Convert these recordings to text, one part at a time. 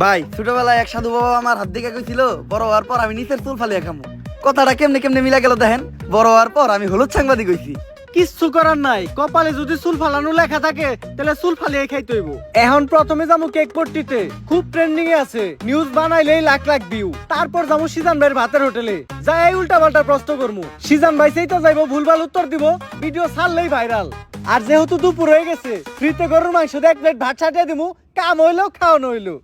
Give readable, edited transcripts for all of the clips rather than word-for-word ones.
ভাই ছোটবেলায় এক সাধু বাবা আমার হাত দিকে কইছিল বড় হওয়ার পর আমি নিচের চুল ফালিয়ে খামু। কথাটা কেমনে কেমনে মিলা গেল দেখেন। বড় হওয়ার পর আমি হলুদ সাংবাদিক হইছি। কিচ্ছু করার নাই, কপালে যদি চুল ফালানো লেখা থাকে তাহলে চুল ফালিয়ে খাইতে হইব। এখন প্রথমে যাবো কেক পট্টিতে, খুব ট্রেন্ডিং এ আছে, নিউজ বানাইলেই লাখ লাখ ভিউ। তারপর যাবো সিজান ভাইয়ের ভাতের হোটেলে, যাই উল্টা পাল্টা প্রশ্ন করবো, সিজান ভাই সেই তো যাইবো ভুলভাল উত্তর দিব, ভিডিও ছাড়লেই ভাইরাল। আর যেহেতু দুপুর হয়ে গেছে, ফ্রিতে গরুর মাংস দিয়ে এক প্লেট ভাত ছাটিয়ে দিমু, কাম হইলো খাওয়ানো হইলো।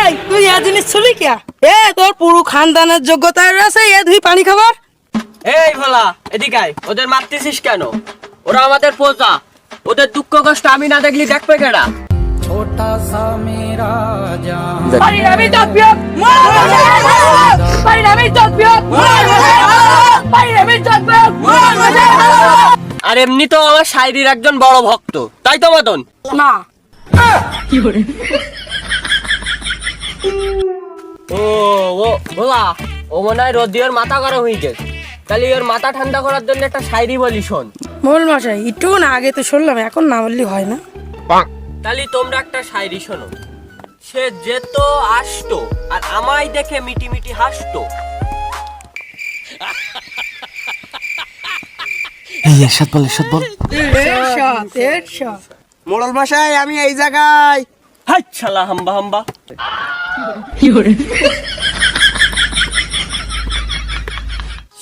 এই তুই এ জিনিস ছুলি কিয়া? তোর পুরো খানদানের যোগ্যতা আছে এ ধুই পানি খাবার? এই ভোলা এদিকে আয়, ওদের মারতেছিস কেন? ওরা আমাদের প্রজা, ওদের দুঃখ কষ্ট আমি না দেখলি দেখবে কেডা? আর এমনি তো আমার শায়রির একজন বড় ভক্ত, তাই তো মদন? না ও ও ভোলা, ও মনে হয় রোদিওর মাথা গরম হয়ে গেছে। তাহলে ওর মাথা ঠান্ডা করার জন্য একটা শায়রি বলি শোন। মোল মশাই একটু না আগে তো শুনলাম, এখন না বললি হয় না? তাহলে তোমরা একটা শায়রি শোনো। সে যেত আসতো আর আমায় দেখে মিটি মিটি হাসতো। এরশাদ বল। মোড়ল মশাই আমি এই জায়গায়। হাই শালা হাম্বা হাম্বা।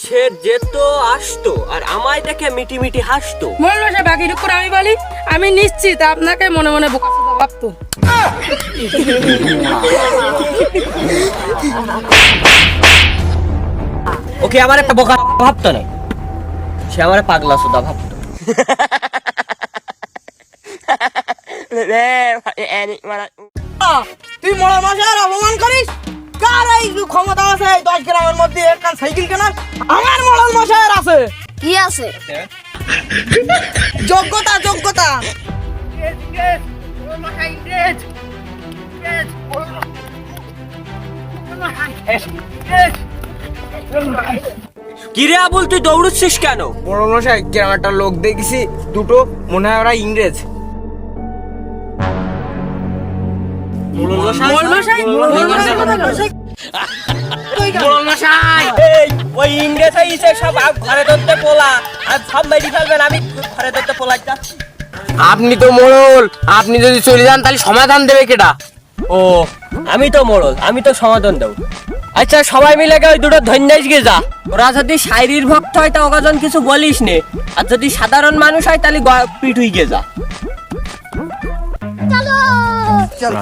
সে যেত আসতো আর আমায় দেখে মিটি মিটি হাসতো। মোল মশাই বাকি করে আমি বলি, আমি নিশ্চিত আপনাকে মনে মনে বোকা শোকা ভাবতো। ওকে আমার একটা বোকা ভাবতো না, সে আমার পাগলা সুদা ভাবতো। তুই মোড়ল মশাইয়ের অপমান করিস? কার এই ক্ষমতা আছে 10 গ্রামের মধ্যে একটা সাইকেল কেনার? আমার মোড়ল মশাইয়ের আছে। কি আছে? যোগ্যতা। কিরে আবুল, তুই দৌড়চ্ছিস কেন? বড় মশাই গ্রামে একটা লোক দেখেছি, দুটো মনে হয় ওরা ইংরেজ। ওই ইংরেজ হইছে সব ঘরে ধরতে পোলা, আর সব মেরি ফেলবেন, আমি ঘরে ধরতে পোলাই যাচ্ছি। আপনি তো মোড়ল, আপনি যদি চলে যান তাহলে সমাধান দেবে কেডা? ও আমি তো মোড়ল, আমি তো সমাধান দেব। আচ্ছা সবাই মিলে ওই দুটো ধন্যাস গে যা। ওরা যদি শায়রির ভক্ত হয় তা ওকাজন কিছু বলিস নে, আর যদি সাধারণ মানুষ হয় তাহলে পিঠ হয়ে গে যা। চলো।